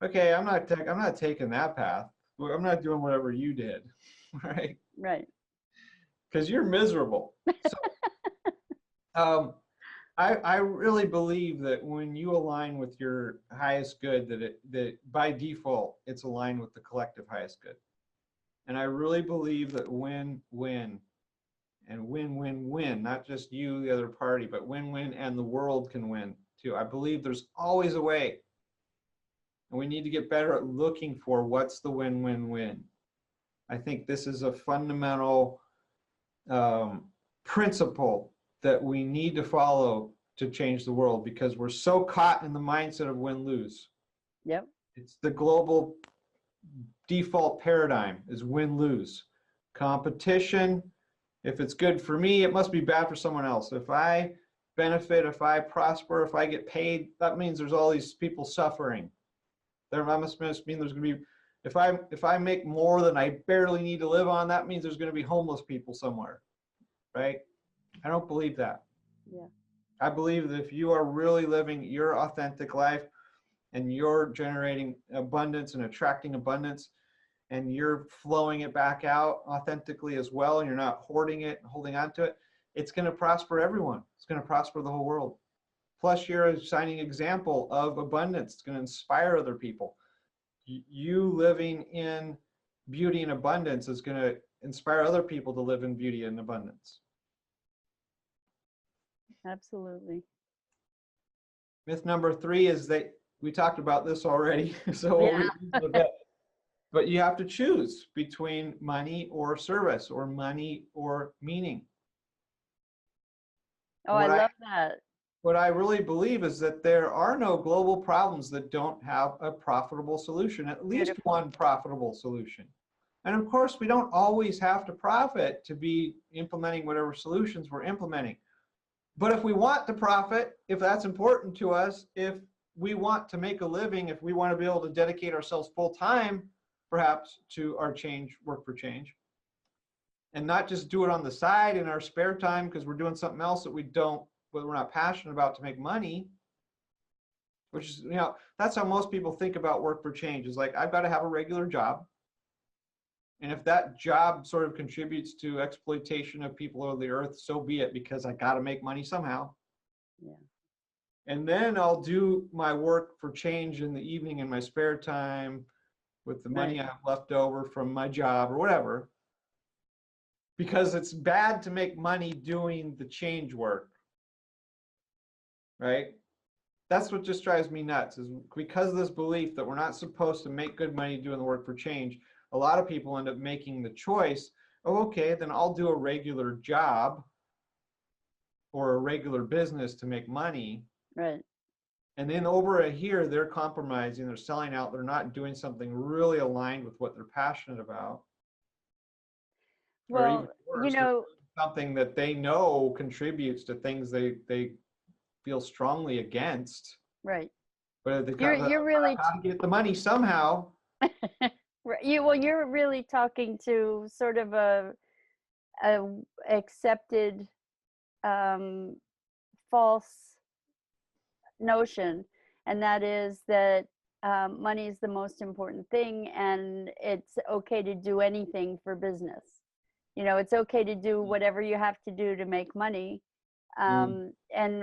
okay, I'm not taking that path. I'm not doing whatever you did, right? Right. Because you're miserable. So, I really believe that when you align with your highest good, that by default it's aligned with the collective highest good. And I really believe that win-win and win-win-win, not just you, the other party, but win-win and the world can win too. I believe there's always a way. And we need to get better at looking for what's the win-win-win. I think this is a fundamental principle that we need to follow to change the world because we're so caught in the mindset of win-lose. Yep. It's the global default paradigm is win-lose. Competition, if it's good for me, it must be bad for someone else. If I benefit, if I prosper, if I get paid, that means there's all these people suffering. That must mean there's going to be, if I make more than I barely need to live on, that means there's going to be homeless people somewhere, right? I don't believe that. Yeah. I believe that if you are really living your authentic life and you're generating abundance and attracting abundance and you're flowing it back out authentically as well, and you're not hoarding it and holding on to it, it's going to prosper everyone. It's going to prosper the whole world. Plus, you're a shining example of abundance. It's going to inspire other people. You living in beauty and abundance is going to inspire other people to live in beauty and abundance. Absolutely. Myth number 3 is that we talked about this already, so we'll read these a bit. But you have to choose between money or service, or money or meaning. Oh, I love that. What I really believe is that there are no global problems that don't have a profitable solution, at least one profitable solution. And of course, we don't always have to profit to be implementing whatever solutions we're implementing. But if we want to profit, if that's important to us, if we want to make a living, if we want to be able to dedicate ourselves full time, perhaps, to our work for change, and not just do it on the side in our spare time because we're doing something else that we're not passionate about to make money, which is, that's how most people think about work for change, is like, I've got to have a regular job. And if that job sort of contributes to exploitation of people of the earth, so be it, because I got to make money somehow. Yeah. And then I'll do my work for change in the evening in my spare time with the money I have left over from my job or whatever, because it's bad to make money doing the change work, right? That's what just drives me nuts, is because of this belief that we're not supposed to make good money doing the work for change. A lot of people end up making the choice, oh, okay, then I'll do a regular job or a regular business to make money. Right. And then over here, they're compromising, they're selling out, they're not doing something really aligned with what they're passionate about. Or even Well, worse, you they're know, doing something that they know contributes to things they feel strongly against. right. But they You're really got to get the money somehow. you're really talking to sort of a accepted false notion, and that is that money is the most important thing, and it's okay to do anything for business. You know, it's okay to do whatever you have to do to make money. And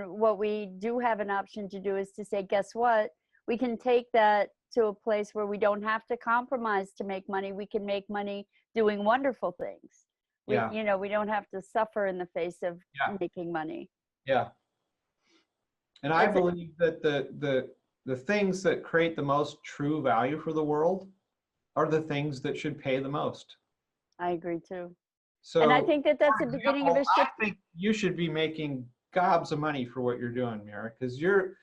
what we do have an option to do is to say, guess what? We can take that to a place where we don't have to compromise to make money. We can make money doing wonderful things. Yeah. You know, we don't have to suffer in the face of making money. Yeah. And I believe that the things that create the most true value for the world are the things that should pay the most. I agree too. So, and I think that that's the beginning of a shift. I think you should be making gobs of money for what you're doing, Mira, because you're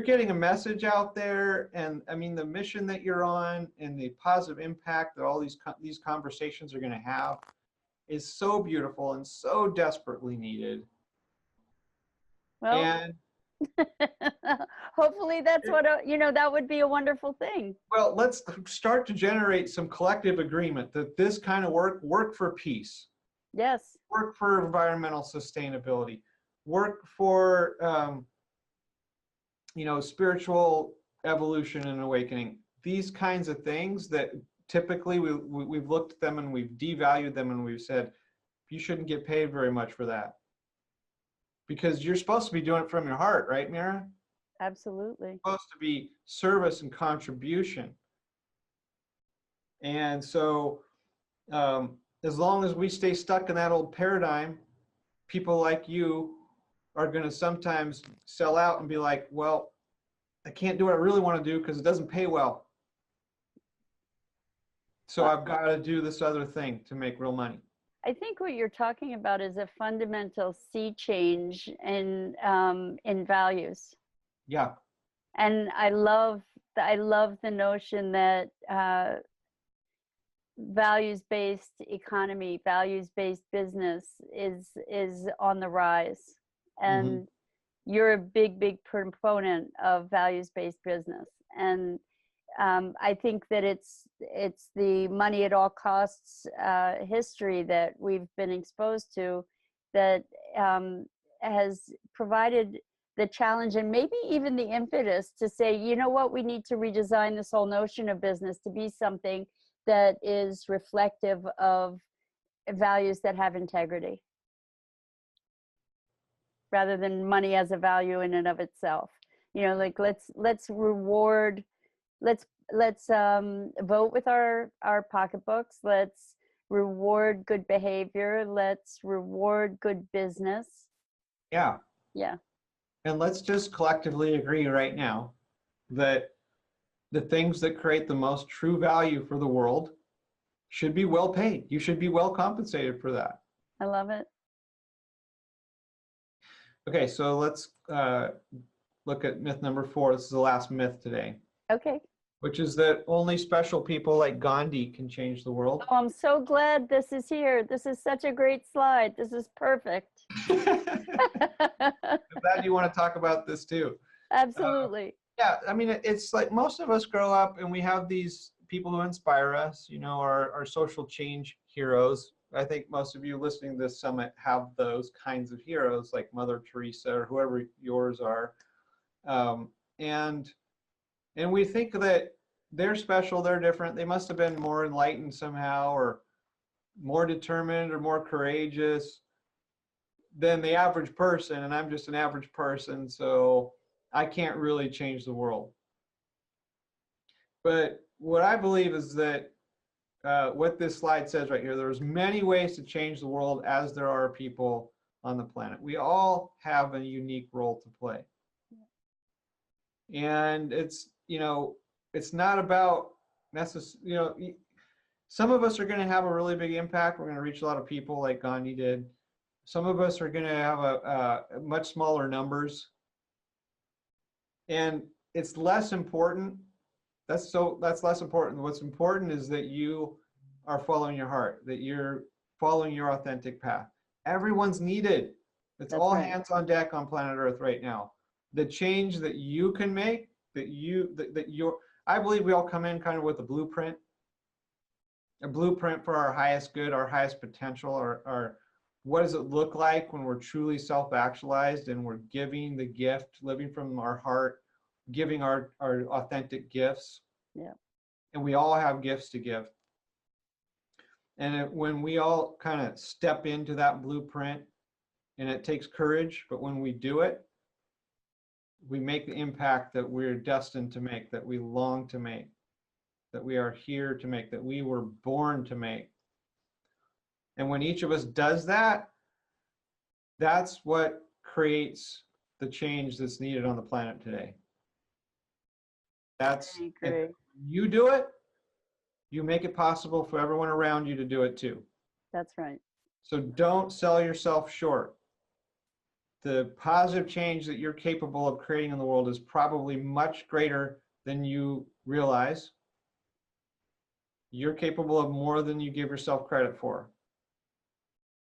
getting a message out there, and I mean the mission that you're on and the positive impact that all these conversations are going to have is so beautiful and so desperately needed. Well, and hopefully that's what you know, that would be a wonderful thing. Well, let's start to generate some collective agreement that this kind of work for peace. Yes. Work for environmental sustainability. Work for you know, spiritual evolution and awakening. These kinds of things that typically we've looked at them and we've devalued them and we've said, you shouldn't get paid very much for that. Because you're supposed to be doing it from your heart, right, Mira? Absolutely. It's supposed to be service and contribution. And so as long as we stay stuck in that old paradigm, people like you are going to sometimes sell out and be like, well, I can't do what I really want to do because it doesn't pay well. So I've got to do this other thing to make real money. I think what you're talking about is a fundamental sea change in values. Yeah. And I love the notion that values-based economy, values-based business is on the rise. And you're a big proponent of values-based business. And I think that it's the money at all costs history that we've been exposed to that has provided the challenge and maybe even the impetus to say, you know what, we need to redesign this whole notion of business to be something that is reflective of values that have integrity, rather than money as a value in and of itself. You know, like let's reward, let's vote with our pocketbooks. Let's reward good behavior. Let's reward good business. Yeah. Yeah. And let's just collectively agree right now that the things that create the most true value for the world should be well paid. You should be well compensated for that. I love it. Okay, so let's look at myth number 4. This is the last myth today. Okay. Which is that only special people like Gandhi can change the world. Oh, I'm so glad this is here. This is such a great slide. This is perfect. I'm glad you want to talk about this too. Absolutely. Yeah, I mean, it's like most of us grow up and we have these people who inspire us, you know, our social change heroes. I think most of you listening to this summit have those kinds of heroes like Mother Teresa or whoever yours are. And we think that they're special, they're different, they must have been more enlightened somehow or more determined or more courageous than the average person, and I'm just an average person, so I can't really change the world. But what I believe is that what this slide says right here, there's many ways to change the world as there are people on the planet. We all have a unique role to play. And it's, it's not about necessarily, some of us are going to have a really big impact. We're going to reach a lot of people like Gandhi did. Some of us are going to have a much smaller numbers. And it's less important. That's less important. What's important is that you are following your heart, that you're following your authentic path. Everyone's needed. It's That's all right. hands on deck on planet Earth right now. The change that you can make, I believe we all come in kind of with a blueprint for our highest good, our highest potential, our what does it look like when we're truly self-actualized and we're giving the gift, living from our heart, giving our authentic gifts. Yeah. And we all have gifts to give. And when we all kind of step into that blueprint, and it takes courage, but when we do it, we make the impact that we're destined to make, that we long to make, that we are here to make, that we were born to make. And when each of us does that, that's what creates the change that's needed on the planet today. That's, if you do it, you make it possible for everyone around you to do it too. That's right. So don't sell yourself short. The positive change that you're capable of creating in the world is probably much greater than you realize. You're capable of more than you give yourself credit for.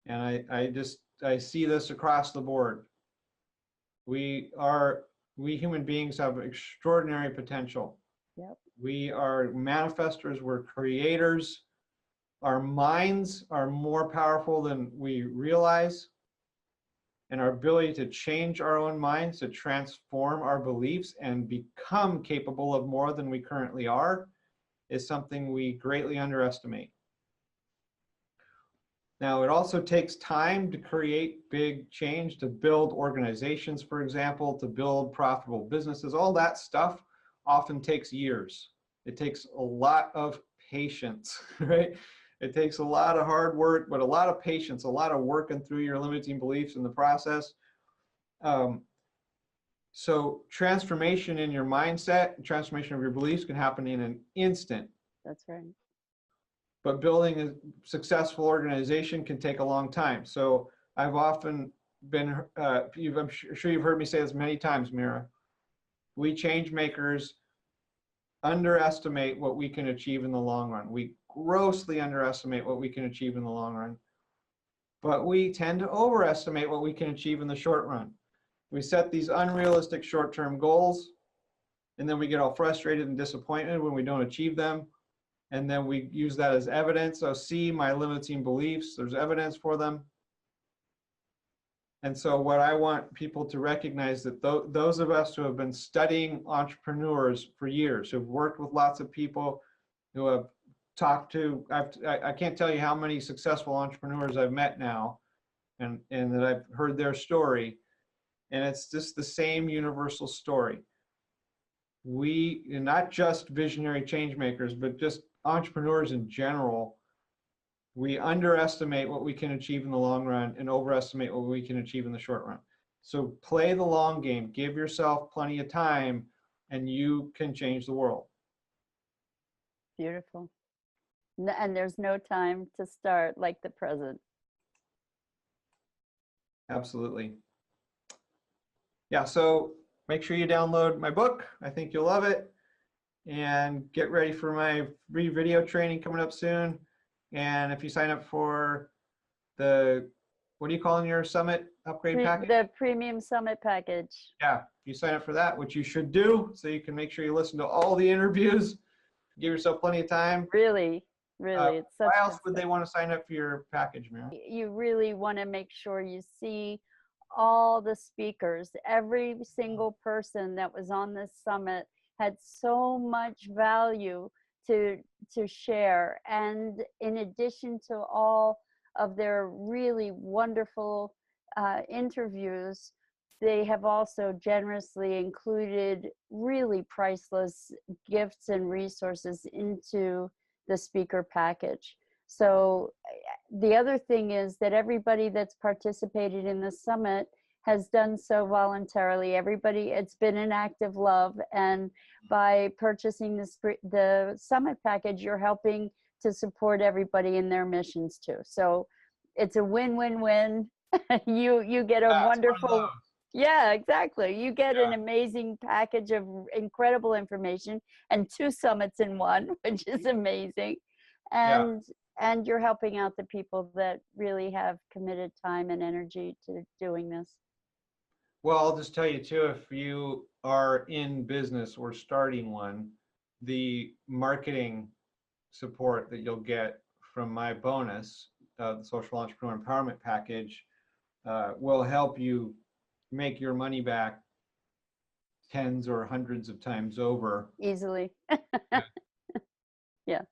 And I see this across the board. We human beings have extraordinary potential. Yep. We are manifestors, we're creators. Our minds are more powerful than we realize. And our ability to change our own minds, to transform our beliefs and become capable of more than we currently are, is something we greatly underestimate. Now, it also takes time to create big change, to build organizations, for example, to build profitable businesses. All that stuff often takes years. It takes a lot of patience, right? It takes a lot of hard work, but a lot of patience, a lot of working through your limiting beliefs in the process. So transformation in your mindset, transformation of your beliefs can happen in an instant. That's right. But building a successful organization can take a long time. So I've often been, I'm sure you've heard me say this many times, Mira. We change makers underestimate what we can achieve in the long run. We grossly underestimate what we can achieve in the long run. But we tend to overestimate what we can achieve in the short run. We set these unrealistic short-term goals, and then we get all frustrated and disappointed when we don't achieve them. And then we use that as evidence. So see my limiting beliefs, there's evidence for them. And so what I want people to recognize that those of us who have been studying entrepreneurs for years, who've worked with lots of people, who have talked to, I can't tell you how many successful entrepreneurs I've met now, and that I've heard their story. And it's just the same universal story. We, not just visionary change makers, but just entrepreneurs in general, we underestimate what we can achieve in the long run and overestimate what we can achieve in the short run. So play the long game, give yourself plenty of time, and you can change the world. Beautiful. And there's no time to start like the present. Absolutely. Yeah, so make sure you download my book. I think you'll love it. And get ready for my free video training coming up soon. And if you sign up for the, what are you calling your summit upgrade package? The premium summit package. Yeah, you sign up for that, which you should do, so you can make sure you listen to all the interviews, give yourself plenty of time. Really, it's such why else would they want to sign up for your package, Mira? You really want to make sure you see all the speakers. Every single person that was on this summit had so much value to share. And in addition to all of their really wonderful interviews, they have also generously included really priceless gifts and resources into the speaker package. So the other thing is that everybody that's participated in the summit has done so voluntarily. Everybody, it's been an act of love, and by purchasing the summit package, you're helping to support everybody in their missions too. So it's a win-win-win. You get a wonderful, yeah, exactly. You get an amazing package of incredible information and 2 summits in one, which is amazing. And you're helping out the people that really have committed time and energy to doing this. Well, I'll just tell you too, if you are in business or starting one, the marketing support that you'll get from my bonus, the Social Entrepreneur Empowerment Package, will help you make your money back tens or hundreds of times over. Easily. Yeah.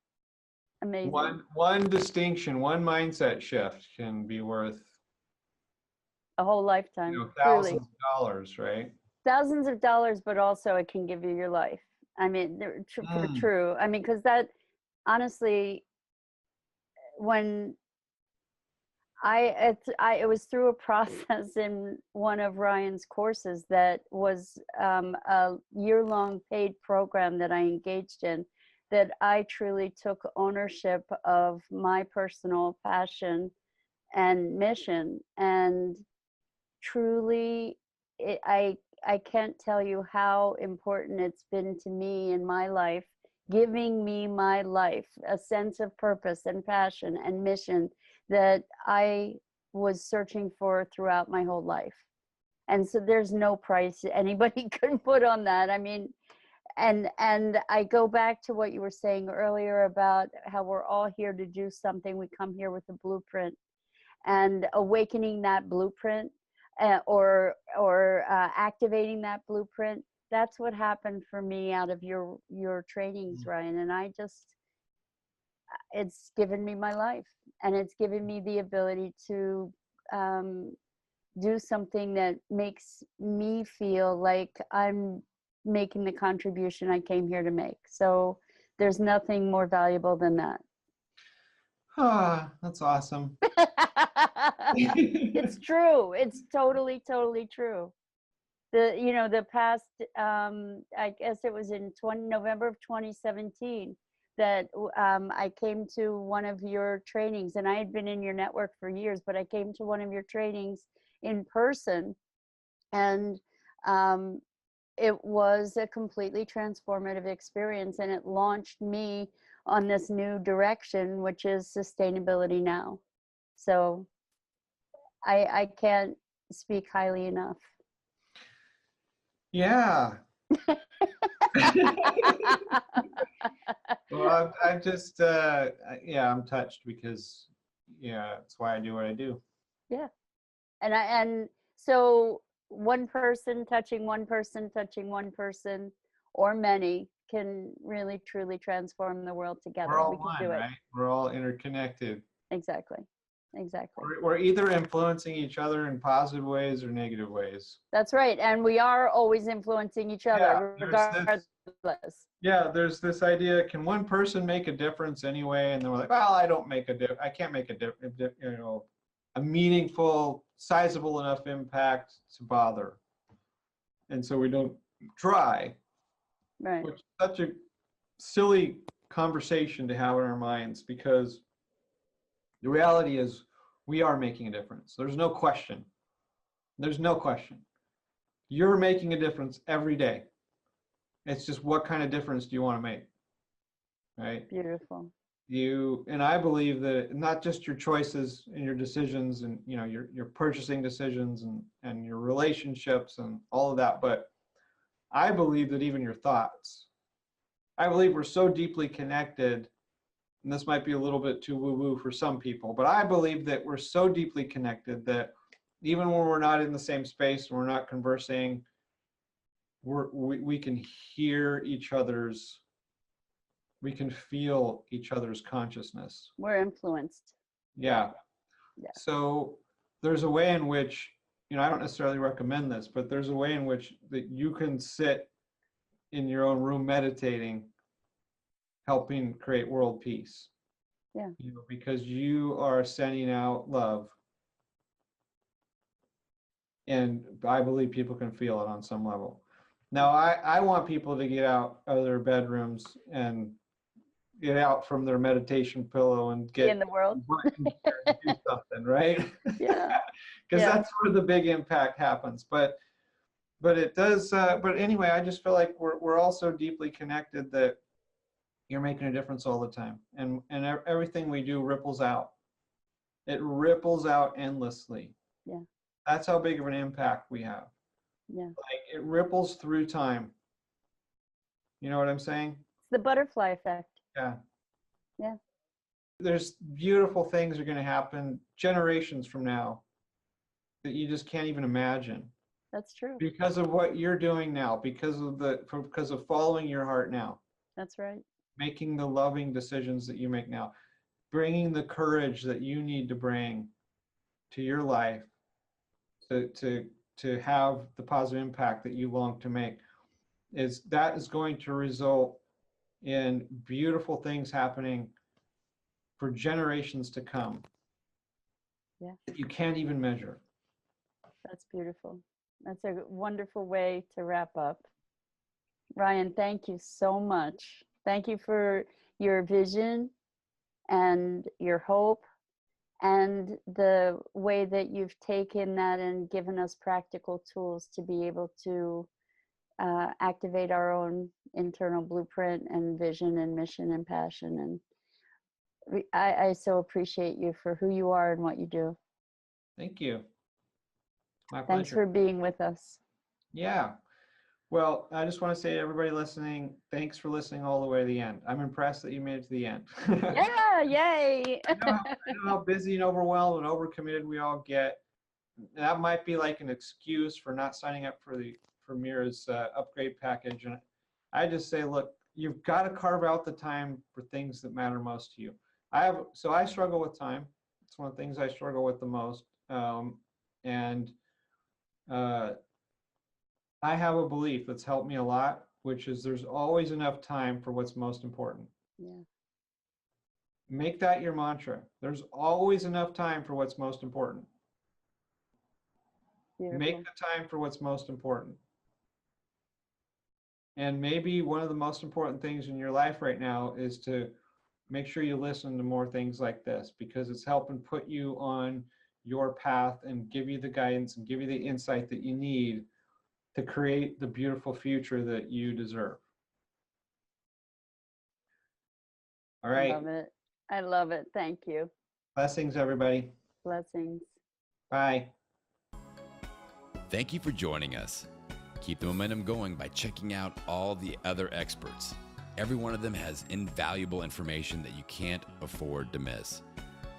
Amazing. One distinction, one mindset shift can be worth a whole lifetime. Thousands of dollars, right? Thousands of dollars, but also it can give you your life. I mean, for true. I mean, because that, honestly, when it was through a process in one of Ryan's courses that was a year-long paid program that I engaged in, that I truly took ownership of my personal passion and mission. And truly, I can't tell you how important it's been to me in my life, giving me my life, a sense of purpose and passion and mission that I was searching for throughout my whole life. And so there's no price anybody can put on that. I mean, and I go back to what you were saying earlier about how we're all here to do something. We come here with a blueprint, and awakening that blueprint or activating that blueprint. That's what happened for me out of your trainings, Ryan. And I just, it's given me my life, and it's given me the ability to do something that makes me feel like I'm making the contribution I came here to make. So there's nothing more valuable than that. Ah, that's awesome. It's true. It's totally true. The past, I guess it was in November of 2017 that I came to one of your trainings, and I had been in your network for years, but I came to one of your trainings in person, and it was a completely transformative experience, and it launched me on this new direction, which is sustainability now. So I can't speak highly enough. Yeah. Well, I've just, I'm touched because, that's why I do what I do. Yeah. And so one person touching one person, or many, can really truly transform the world together. We're all we can one, do it. right? We're all interconnected. Exactly. We're either influencing each other in positive ways or negative ways. That's right. And we are always influencing each other, regardless. There's this idea, can one person make a difference anyway? And then we're like, well, I can't make a meaningful, sizable enough impact to bother. And so we don't try. Right. Which is such a silly conversation to have in our minds, because the reality is we are making a difference. There's no question. You're making a difference every day. It's just, what kind of difference do you want to make? Right? Beautiful. And I believe that not just your choices and your decisions and your purchasing decisions and your relationships and all of that, but I believe that even your thoughts. I believe we're so deeply connected, and this might be a little bit too woo-woo for some people, but I believe that we're so deeply connected that even when we're not in the same space and we're not conversing, we can hear each other's, we can feel each other's consciousness. We're influenced. Yeah. So there's a way in which I don't necessarily recommend this, but there's a way in which that you can sit in your own room meditating, helping create world peace. Yeah. Because you are sending out love, and I believe people can feel it on some level. Now, I want people to get out of their bedrooms and get out from their meditation pillow and Be get in the world. and do something, right? Yeah. Because Yeah. that's where the big impact happens. But it does. But anyway, I just feel like we're all so deeply connected that you're making a difference all the time, and everything we do ripples out. It ripples out endlessly. Yeah. That's how big of an impact we have. Yeah. Like, it ripples through time. You know what I'm saying? It's the butterfly effect. Yeah. Yeah. There's beautiful things are going to happen generations from now that you just can't even imagine, That's true. because of what you're doing now, because of following your heart now, That's right. making the loving decisions that you make now, bringing the courage that you need to bring to your life to have the positive impact that you long to make. Is going to result in beautiful things happening for generations to come. Yeah. That you can't even measure. That's beautiful. That's a wonderful way to wrap up. Ryan, thank you so much. Thank you for your vision and your hope, and the way that you've taken that and given us practical tools to be able to activate our own internal blueprint and vision and mission and passion. And I so appreciate you for who you are and what you do. Thank you. My Thanks pleasure. for being with us. Yeah. Well, I just want to say to everybody listening, thanks for listening all the way to the end. I'm impressed that you made it to the end. Yeah, yay. I know how busy and overwhelmed and overcommitted we all get. That might be like an excuse for not signing up for Mira's upgrade package. And I just say, look, you've got to carve out the time for things that matter most to you. I struggle with time. It's one of the things I struggle with the most. And I have a belief that's helped me a lot, which is there's always enough time for what's most important. Yeah. Make that your mantra. There's always enough time for what's most important. Beautiful. Make the time for what's most important. And maybe one of the most important things in your life right now is to make sure you listen to more things like this, because it's helping put you on your path and give you the guidance and give you the insight that you need to create the beautiful future that you deserve. All right. Love it. I love it. Thank you. Blessings, everybody. Blessings. Bye. Thank you for joining us. Keep the momentum going by checking out all the other experts. Every one of them has invaluable information that you can't afford to miss.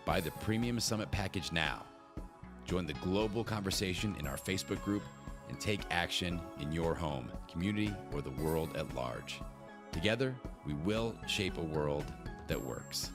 Buy the Premium Summit Package now. Join the global conversation in our Facebook group and take action in your home, community, or the world at large. Together, we will shape a world that works.